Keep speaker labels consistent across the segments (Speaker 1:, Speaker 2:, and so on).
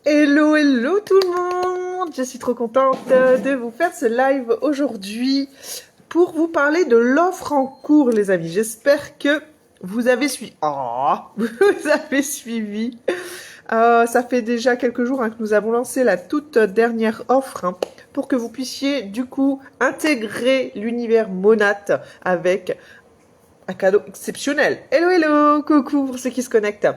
Speaker 1: Hello, hello tout le monde! Je suis trop contente de vous faire ce live aujourd'hui pour vous parler de l'offre en cours, les amis. J'espère que vous avez suivi. Oh, vous avez suivi. Ça fait déjà quelques jours que nous avons lancé la toute dernière offre pour que vous puissiez du coup intégrer l'univers Monat avec un cadeau exceptionnel. Hello, hello! Coucou pour ceux qui se connectent.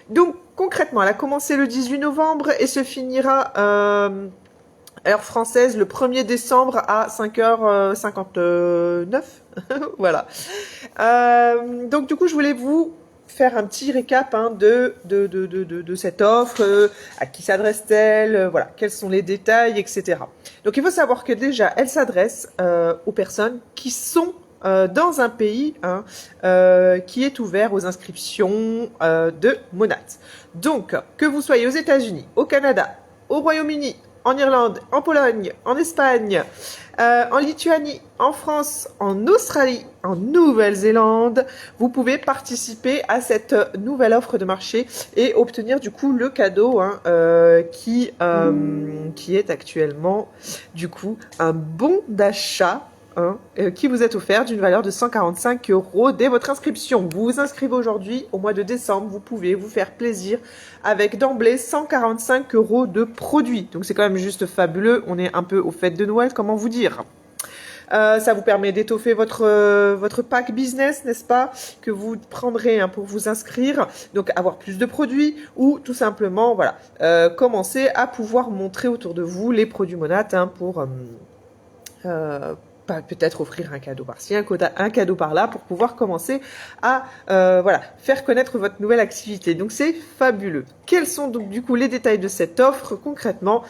Speaker 1: Donc, concrètement, elle a commencé le 18 novembre et se finira heure française le 1er décembre à 5h59. Voilà. Donc, du coup, je voulais vous faire un petit récap de cette offre, à qui s'adresse-t-elle, voilà, quels sont les détails, etc. Donc, il faut savoir que déjà, elle s'adresse aux personnes qui sont dans un pays qui est ouvert aux inscriptions de Monat. Donc, que vous soyez aux États-Unis, au Canada, au Royaume-Uni, en Irlande, en Pologne, en Espagne, en Lituanie, en France, en Australie, en Nouvelle-Zélande, vous pouvez participer à cette nouvelle offre de marché et obtenir du coup le cadeau qui est actuellement du coup un bon d'achat qui vous est offert d'une valeur de 145 € dès votre inscription. Vous vous inscrivez aujourd'hui, au mois de décembre, vous pouvez vous faire plaisir avec d'emblée 145 € de produits. Donc c'est quand même juste fabuleux, on est un peu aux fêtes de Noël, comment vous dire. Ça vous permet d'étoffer votre pack business, n'est-ce pas, que vous prendrez pour vous inscrire, donc avoir plus de produits ou tout simplement, voilà, commencer à pouvoir montrer autour de vous les produits Monat pour peut-être offrir un cadeau par-ci, un cadeau par-là pour pouvoir commencer à voilà, faire connaître votre nouvelle activité. Donc c'est fabuleux. Quels sont donc du coup les détails de cette offre concrètement?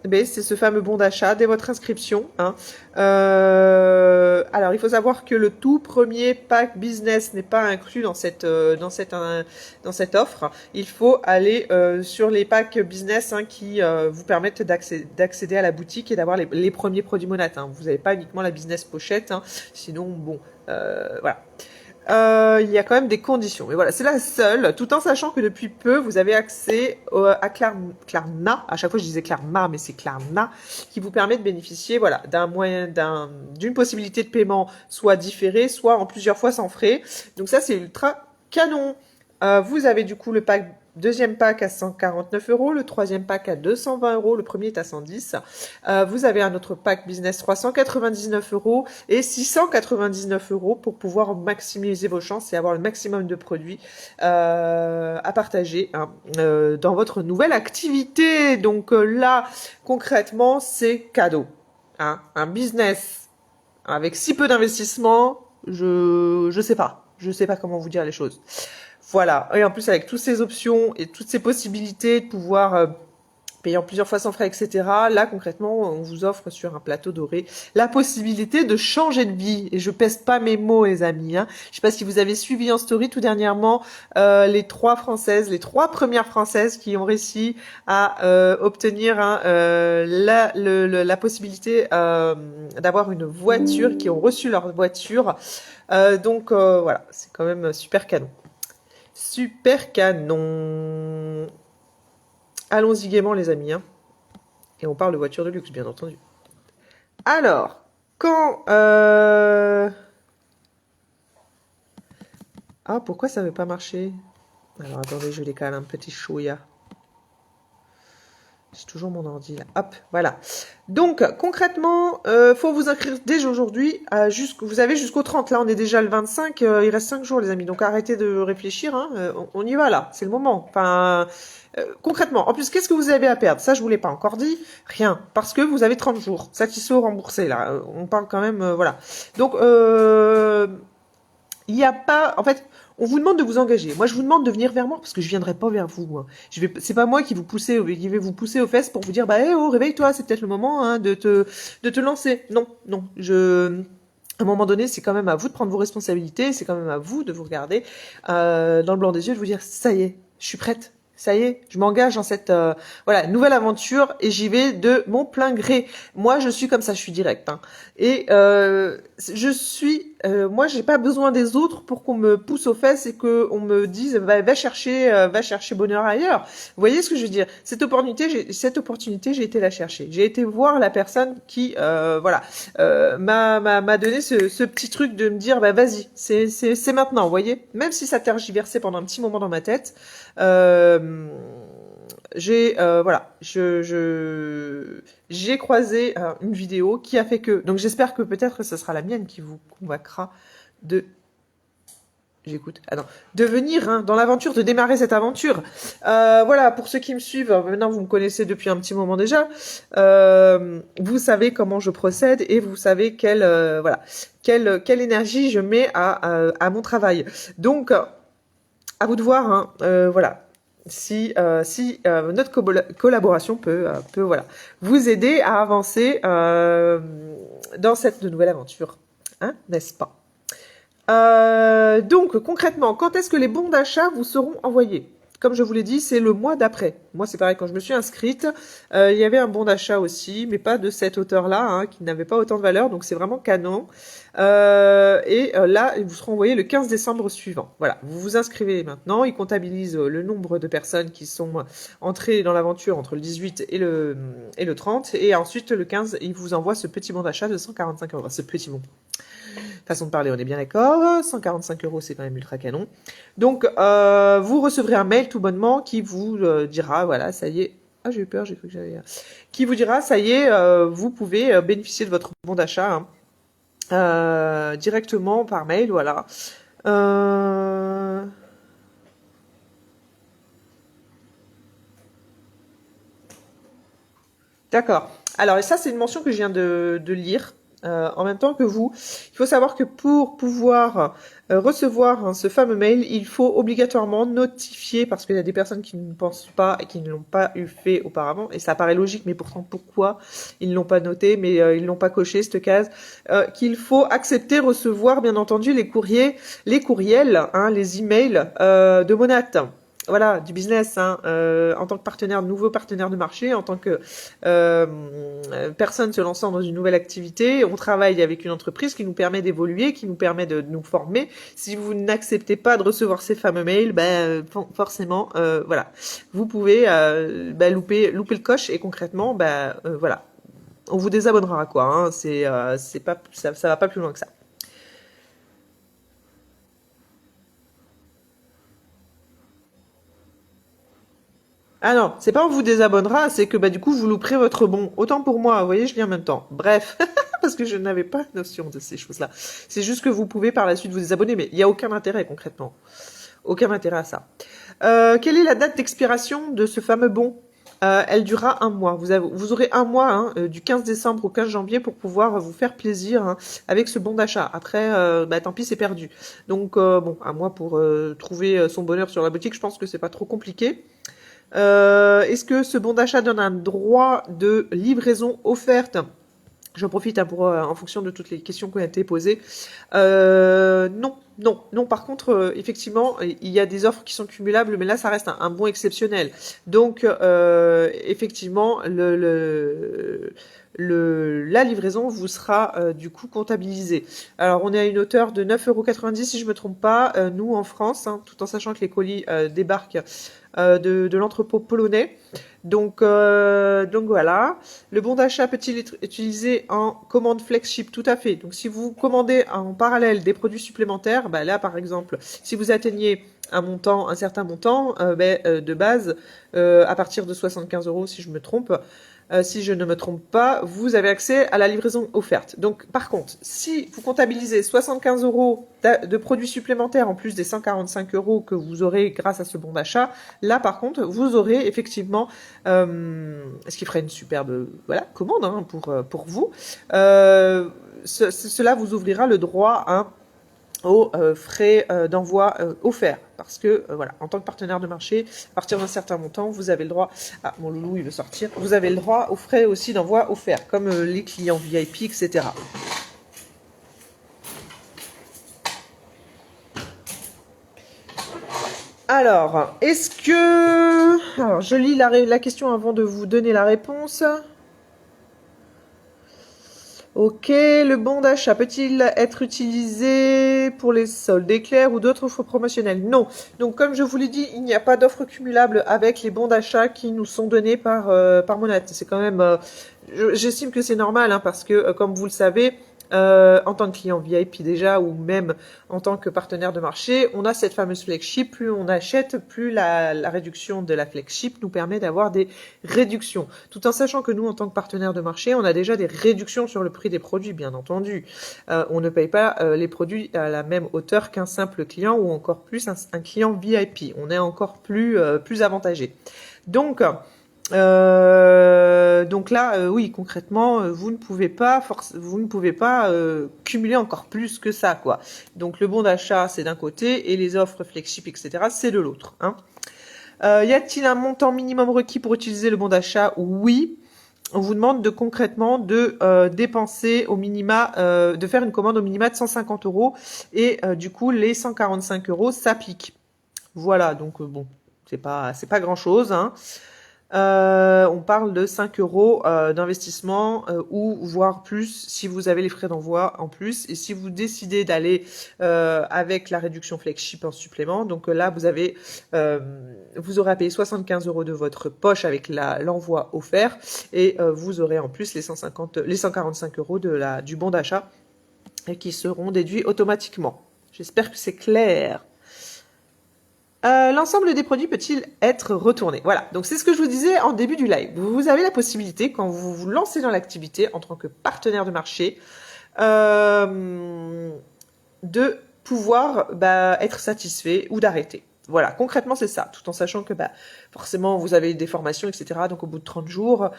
Speaker 1: C'est ce fameux bon d'achat dès votre inscription. Alors, il faut savoir que le tout premier pack business n'est pas inclus dans cette offre. Il faut aller sur les packs business qui vous permettent d'accéder à la boutique et d'avoir les premiers produits Monat. Vous n'avez pas uniquement la business pochette. Sinon, bon, voilà. Il y a quand même des conditions. Mais voilà, c'est la seule, tout en sachant que depuis peu, vous avez accès à Klarna. À chaque fois, je disais Klarna, mais c'est Klarna, qui vous permet de bénéficier, voilà, d'une possibilité de paiement, soit différé, soit en plusieurs fois sans frais. Donc ça, c'est ultra canon. Vous avez du coup le deuxième pack à 149 €, le troisième pack à 220 €, le premier est à 110. Vous avez un autre pack business 399 € et 699 € pour pouvoir maximiser vos chances et avoir le maximum de produits à partager dans votre nouvelle activité. Donc là, concrètement, c'est cadeau. Un business avec si peu d'investissement, je sais pas. Je sais pas comment vous dire les choses. Voilà. Et en plus, avec toutes ces options et toutes ces possibilités de pouvoir payer en plusieurs fois sans frais, etc. Là, concrètement, on vous offre sur un plateau doré la possibilité de changer de vie. Et je pèse pas mes mots, les amis. Je sais pas si vous avez suivi en story tout dernièrement les trois premières françaises qui ont réussi à obtenir la possibilité d'avoir une voiture, qui ont reçu leur voiture. Donc voilà, c'est quand même super canon. Super canon. Allons-y gaiement les amis. Et on parle de voiture de luxe bien entendu. Alors, quand... Ah, pourquoi ça ne veut pas marcher? Alors attendez, je décale un petit chouïa. J'ai toujours mon ordi là. Hop, voilà. Donc, concrètement, faut vous inscrire dès aujourd'hui. Vous avez jusqu'au 30. Là, on est déjà le 25. Il reste 5 jours, les amis. Donc, arrêtez de réfléchir. On y va, là. C'est le moment. Enfin, concrètement. En plus, qu'est-ce que vous avez à perdre? Ça, je vous l'ai pas encore dit. Rien. Parce que vous avez 30 jours. Satisfait ou remboursé, là. On parle quand même, voilà. Donc, il n'y a pas... En fait... On vous demande de vous engager. Moi, je vous demande de venir vers moi parce que je viendrai pas vers vous. C'est pas moi qui vais vous pousser aux fesses pour vous dire, réveille-toi, c'est peut-être le moment de te lancer. Non. À un moment donné, c'est quand même à vous de prendre vos responsabilités. C'est quand même à vous de vous regarder dans le blanc des yeux, de vous dire, ça y est, je suis prête. Ça y est, je m'engage dans cette nouvelle aventure et j'y vais de mon plein gré. Moi, je suis comme ça, je suis directe. Et je suis moi, j'ai pas besoin des autres pour qu'on me pousse aux fesses et qu'on me dise va chercher bonheur ailleurs. Vous voyez ce que je veux dire? Cette opportunité, j'ai été la chercher. J'ai été voir la personne qui, voilà, m'a donné ce petit truc de me dire bah vas-y, c'est maintenant. Vous voyez? Même si ça tergiversait pendant un petit moment dans ma tête. Voilà, j'ai croisé une vidéo qui a fait que, donc j'espère que peut-être ce sera la mienne qui vous convaincra de, j'écoute, ah non, de venir dans l'aventure, de démarrer cette aventure. Voilà, pour ceux qui me suivent, maintenant vous me connaissez depuis un petit moment déjà, vous savez comment je procède et vous savez voilà, quelle énergie je mets à mon travail. Donc, à vous de voir, voilà. Si notre collaboration peut voilà, vous aider à avancer dans cette nouvelle aventure, n'est-ce pas? Donc concrètement, quand est-ce que les bons d'achat vous seront envoyés? Comme je vous l'ai dit, c'est le mois d'après. Moi, c'est pareil, quand je me suis inscrite, il y avait un bon d'achat aussi, mais pas de cette hauteur-là, qui n'avait pas autant de valeur, donc c'est vraiment canon. Là, ils vous seront envoyés le 15 décembre suivant. Voilà, vous vous inscrivez maintenant, ils comptabilisent le nombre de personnes qui sont entrées dans l'aventure entre le 18 et le 30, et ensuite, le 15, ils vous envoient ce petit bon d'achat de 145 €. Ce petit bon. Façon de parler, on est bien d'accord. 145 €, c'est quand même ultra canon. Donc, vous recevrez un mail tout bonnement qui vous dira, voilà, ça y est. Ah, j'ai eu peur, j'ai cru que j'allais... Qui vous dira, ça y est, vous pouvez bénéficier de votre bon d'achat directement par mail, voilà. D'accord. Alors, et ça, c'est une mention que je viens de lire. En même temps que vous. Il faut savoir que pour pouvoir recevoir ce fameux mail, il faut obligatoirement notifier, parce qu'il y a des personnes qui ne pensent pas et qui ne l'ont pas eu fait auparavant, et ça paraît logique, mais pourtant pourquoi ils ne l'ont pas noté, mais ils l'ont pas coché cette case, qu'il faut accepter recevoir bien entendu les courriels, les emails de Monat. Voilà, du business, en tant que partenaire, nouveau partenaire de marché, en tant que personne se lançant dans une nouvelle activité, on travaille avec une entreprise qui nous permet d'évoluer, qui nous permet de nous former. Si vous n'acceptez pas de recevoir ces fameux mails, forcément, voilà, vous pouvez louper le coche et concrètement, voilà, on vous désabonnera quoi. C'est pas, ça va pas plus loin que ça. Ah non, c'est pas on vous désabonnera, c'est que du coup vous louperez votre bon. Autant pour moi, vous voyez, je lis en même temps. Bref, parce que je n'avais pas notion de ces choses-là. C'est juste que vous pouvez par la suite vous désabonner, mais il n'y a aucun intérêt concrètement. Aucun intérêt à ça. Quelle est la date d'expiration de ce fameux bon? Elle durera un mois. Vous aurez un mois, du 15 décembre au 15 janvier pour pouvoir vous faire plaisir avec ce bon d'achat. Après, tant pis, c'est perdu. Donc bon, un mois pour trouver son bonheur sur la boutique, je pense que c'est pas trop compliqué. Est-ce que ce bon d'achat donne un droit de livraison offerte? J'en profite en fonction de toutes les questions qui ont été posées. Non, non, non. Par contre, effectivement, il y a des offres qui sont cumulables, mais là, ça reste un bon exceptionnel. Donc, effectivement, la livraison vous sera du coup comptabilisée. Alors, on est à une hauteur de 9,90 € si je me trompe pas, nous en France, tout en sachant que les colis débarquent de l'entrepôt polonais. Donc voilà. Le bon d'achat peut-il être utilisé en commande flexship? Tout à fait. Donc si vous commandez en parallèle des produits supplémentaires, là par exemple, si vous atteignez un certain montant, de base, à partir de 75 € si je ne me trompe pas, vous avez accès à la livraison offerte. Donc, par contre, si vous comptabilisez 75 € de produits supplémentaires en plus des 145 € que vous aurez grâce à ce bon d'achat, là, par contre, vous aurez effectivement, ce qui ferait une superbe, commande pour vous. Cela vous ouvrira le droit aux frais d'envoi offerts. Parce que, en tant que partenaire de marché, à partir d'un certain montant, vous avez le droit... Ah, mon loulou, il veut sortir. Vous avez le droit aux frais aussi d'envoi offerts, comme les clients VIP, etc. Alors, est-ce que... Alors, je lis la question avant de vous donner la réponse. Ok, le bon d'achat peut-il être utilisé pour les soldes éclairs ou d'autres offres promotionnelles? Non. Donc, comme je vous l'ai dit, il n'y a pas d'offres cumulables avec les bons d'achat qui nous sont donnés par Monat. C'est quand même, j'estime que c'est normal, hein, parce que, comme vous le savez, en tant que client VIP déjà, ou même en tant que partenaire de marché, on a cette fameuse flagship. Plus on achète, plus la réduction de la flagship nous permet d'avoir des réductions. Tout en sachant que nous, en tant que partenaire de marché, on a déjà des réductions sur le prix des produits, bien entendu. On ne paye pas les produits à la même hauteur qu'un simple client, ou encore plus un client VIP. On est encore plus avantagé. Donc là, oui, concrètement, vous ne pouvez pas cumuler encore plus que ça, quoi. Donc le bon d'achat, c'est d'un côté, et les offres flagship, etc., c'est de l'autre, hein. Y a-t-il un montant minimum requis pour utiliser le bon d'achat? Oui. On vous demande concrètement de dépenser au minima, de faire une commande au minima de 150 euros, et du coup les 145 euros s'appliquent. Voilà, donc bon, c'est pas grand chose, hein. On parle de 5 euros d'investissement, ou voire plus si vous avez les frais d'envoi en plus, et si vous décidez d'aller avec la réduction flagship en supplément, donc là vous aurez à payer 75 euros de votre poche avec l'envoi offert, et vous aurez en plus les 145 euros du bon d'achat, et qui seront déduits automatiquement. J'espère que c'est clair. L'ensemble des produits peut-il être retourné? Voilà, donc c'est ce que je vous disais en début du live. Vous avez la possibilité, quand vous vous lancez dans l'activité en tant que partenaire de marché, de pouvoir être satisfait ou d'arrêter. Voilà, concrètement c'est ça, tout en sachant que forcément vous avez des formations, etc. Donc au bout de 30 jours,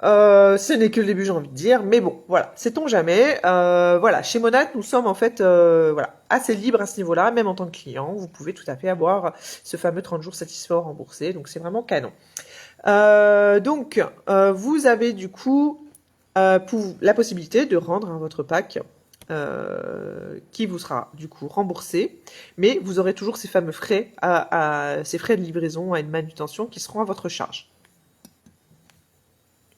Speaker 1: ce n'est que le début, j'ai envie de dire, mais bon, voilà, sait-on jamais. Voilà, chez Monat, nous sommes en fait voilà, assez libres à ce niveau-là, même en tant que client. Vous pouvez tout à fait avoir ce fameux 30 jours satisfaits remboursés, donc c'est vraiment canon. Vous avez du coup la possibilité de rendre votre pack qui vous sera du coup remboursé, mais vous aurez toujours ces fameux frais, ces frais de livraison à une manutention qui seront à votre charge.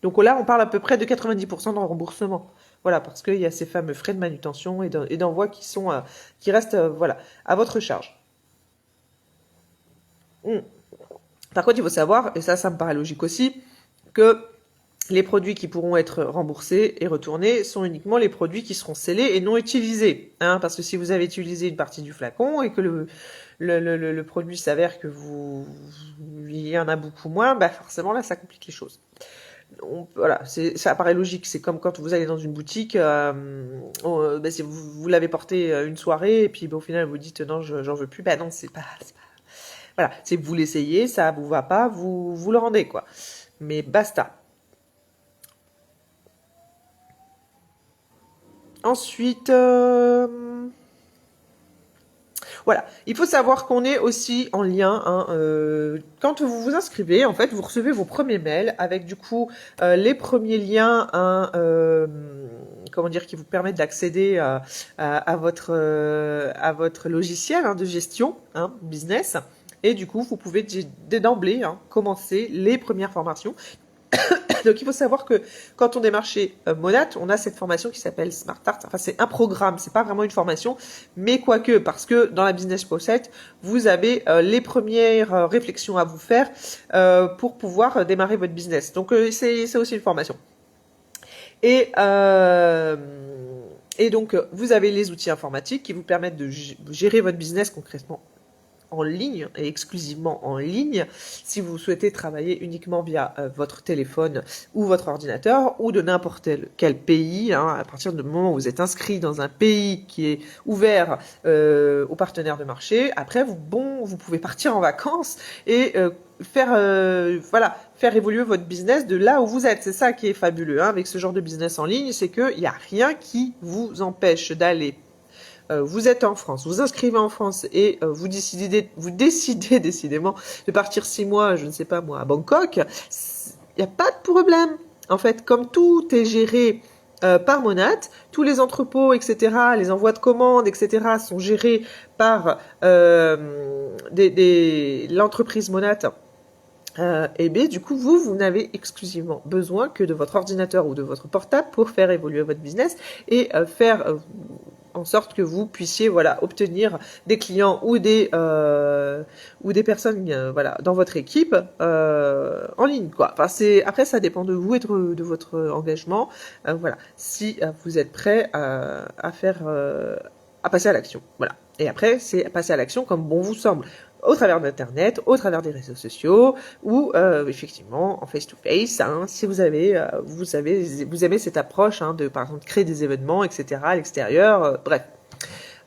Speaker 1: Donc là, on parle à peu près de 90% de remboursement. Voilà, parce qu'il y a ces fameux frais de manutention et d'envoi qui restent voilà, à votre charge. Par contre, il faut savoir, et ça me paraît logique aussi, que les produits qui pourront être remboursés et retournés sont uniquement les produits qui seront scellés et non utilisés. Hein, parce que si vous avez utilisé une partie du flacon et que le produit s'avère que il y en a beaucoup moins, forcément là, ça complique les choses. Voilà, ça paraît logique. C'est comme quand vous allez dans une boutique, si vous l'avez porté une soirée et puis au final vous dites non, j'en veux plus. Non, c'est pas. Voilà, c'est que vous l'essayez, ça vous va pas, vous le rendez, quoi. Mais basta. Ensuite, voilà, il faut savoir qu'on est aussi en lien, hein, quand vous vous inscrivez, en fait, vous recevez vos premiers mails avec du coup les premiers liens, hein, comment dire, qui vous permettent d'accéder à votre logiciel, hein, de gestion, hein, business. Et du coup, vous pouvez d'emblée, hein, commencer les premières formations. Donc il faut savoir que quand on démarre chez Monat, on a cette formation qui s'appelle Smart Art. Enfin, c'est un programme, c'est pas vraiment une formation, mais quoique, parce que dans la Business Pochette, vous avez les premières réflexions à vous faire pour pouvoir démarrer votre business. Donc c'est aussi une formation. Et donc vous avez les outils informatiques qui vous permettent de gérer votre business concrètement en ligne et exclusivement en ligne, si vous souhaitez travailler uniquement via votre téléphone ou votre ordinateur ou de n'importe quel pays, hein, à partir du moment où vous êtes inscrit dans un pays qui est ouvert aux partenaires de marché, après vous pouvez partir en vacances et faire évoluer votre business de là où vous êtes. C'est ça qui est fabuleux, hein, avec ce genre de business en ligne, c'est qu'il n'y a rien qui vous empêche d'aller. Vous êtes en France, vous inscrivez en France et vous décidez décidément de partir 6 mois, je ne sais pas moi, à Bangkok. Il n'y a pas de problème. En fait, comme tout est géré par Monat, tous les entrepôts, etc., les envois de commandes, etc., sont gérés par l'entreprise Monat. Et bien, du coup, vous n'avez exclusivement besoin que de votre ordinateur ou de votre portable pour faire évoluer votre business et faire en sorte que vous puissiez voilà obtenir des clients ou des personnes voilà dans votre équipe en ligne quoi. Enfin c'est après ça dépend de vous et de votre engagement. Voilà si vous êtes prêt à faire à passer à l'action. Voilà. Et après, c'est passer à l'action comme bon vous semble, au travers d'Internet, au travers des réseaux sociaux, ou effectivement en face-to-face, hein, si vous aimez cette approche hein, de, par exemple, créer des événements, etc., à l'extérieur, bref.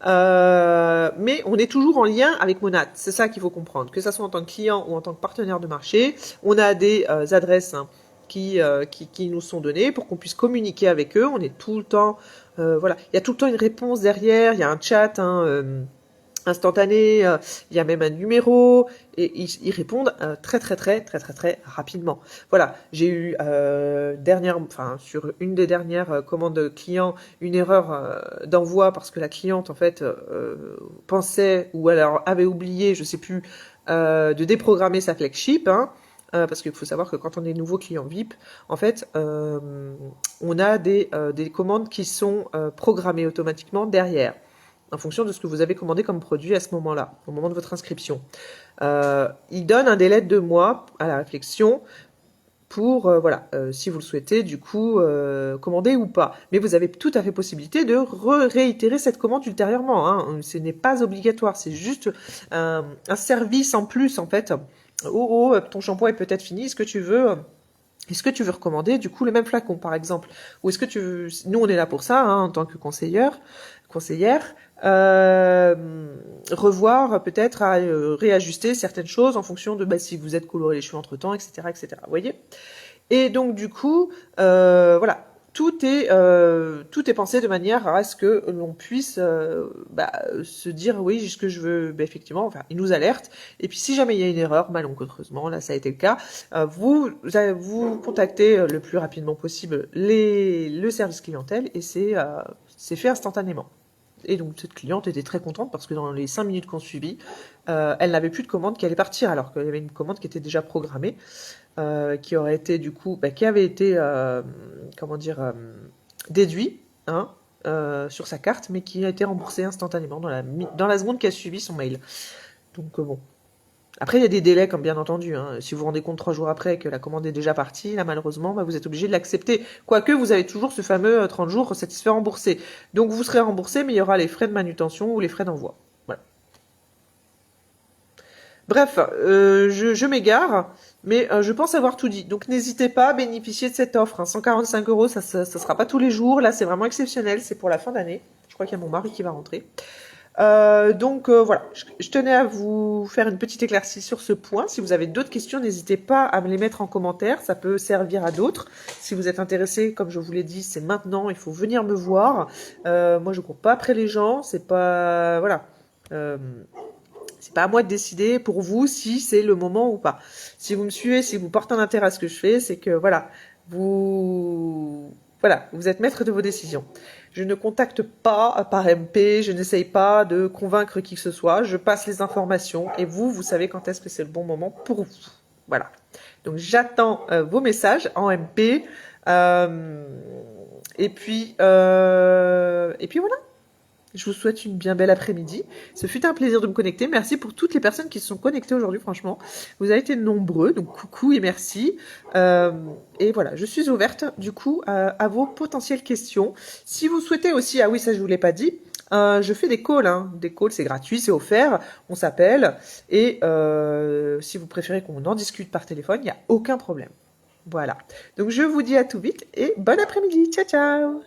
Speaker 1: Mais on est toujours en lien avec Monat, c'est ça qu'il faut comprendre, que ça soit en tant que client ou en tant que partenaire de marché, on a des adresses hein, qui nous sont données pour qu'on puisse communiquer avec eux, on est tout le temps, voilà, il y a tout le temps une réponse derrière, il y a un chat, hein, instantané, il y a même un numéro et ils répondent très rapidement. Voilà, j'ai eu sur une des dernières commandes clients une erreur d'envoi parce que la cliente en fait pensait ou alors avait oublié, je sais plus, de déprogrammer sa flagship. Hein, parce qu'il faut savoir que quand on est nouveau client VIP, en fait, on a des commandes qui sont programmées automatiquement derrière en fonction de ce que vous avez commandé comme produit à ce moment-là, au moment de votre inscription. Il donne un délai de 2 mois à la réflexion pour, si vous le souhaitez, du coup, commander ou pas. Mais vous avez tout à fait possibilité de réitérer cette commande ultérieurement. Hein. Ce n'est pas obligatoire, c'est juste un service en plus, en fait. Ton shampoing est peut-être fini, est-ce que tu veux recommander du coup le même flacon par exemple? Ou est-ce que nous on est là pour ça hein, en tant que conseillère, revoir peut-être à réajuster certaines choses en fonction de si vous êtes coloré les cheveux entre temps, etc., etc. Vous voyez? Et donc du coup, voilà, tout est pensé de manière à ce que l'on puisse se dire oui, ce que je veux, effectivement, enfin, il nous alerte. Et puis si jamais il y a une erreur, malencontreusement, là ça a été le cas, vous contactez le plus rapidement possible le service clientèle et c'est fait instantanément. Et donc cette cliente était très contente parce que dans les 5 minutes qu'on suivit, elle n'avait plus de commande qui allait partir alors qu'il y avait une commande qui était déjà programmée, qui aurait été du coup, qui avait été, déduit hein, sur sa carte, mais qui a été remboursée instantanément dans la seconde qui a suivi son mail. Donc bon. Après, il y a des délais, comme bien entendu. Hein. Si vous vous rendez compte 3 jours après que la commande est déjà partie, là, malheureusement, vous êtes obligé de l'accepter. Quoique, vous avez toujours ce fameux 30 jours satisfait remboursé. Donc, vous serez remboursé, mais il y aura les frais de manutention ou les frais d'envoi. Voilà. Bref, je m'égare, mais je pense avoir tout dit. Donc, n'hésitez pas à bénéficier de cette offre. Hein. 145 €, ça sera pas tous les jours. Là, c'est vraiment exceptionnel. C'est pour la fin d'année. Je crois qu'il y a mon mari qui va rentrer. Voilà, je tenais à vous faire une petite éclaircie sur ce point. Si vous avez d'autres questions, n'hésitez pas à me les mettre en commentaire, ça peut servir à d'autres. Si vous êtes intéressé, comme je vous l'ai dit, c'est maintenant, il faut venir me voir. Moi, je cours pas après les gens, c'est pas voilà, c'est pas à moi de décider pour vous si c'est le moment ou pas. Si vous me suivez, si vous portez un intérêt à ce que je fais, c'est que voilà, vous êtes maître de vos décisions. Je ne contacte pas par MP, je n'essaye pas de convaincre qui que ce soit, je passe les informations et vous savez quand est-ce que c'est le bon moment pour vous. Voilà. Donc j'attends vos messages en MP et puis voilà. Je vous souhaite une bien belle après-midi. Ce fut un plaisir de me connecter. Merci pour toutes les personnes qui se sont connectées aujourd'hui, franchement. Vous avez été nombreux, donc coucou et merci. Et voilà, je suis ouverte du coup à vos potentielles questions. Si vous souhaitez aussi, ah oui, ça je vous l'ai pas dit, je fais des calls. Hein. Des calls, c'est gratuit, c'est offert. On s'appelle. Et si vous préférez qu'on en discute par téléphone, il n'y a aucun problème. Voilà. Donc je vous dis à tout vite et bon après-midi. Ciao, ciao!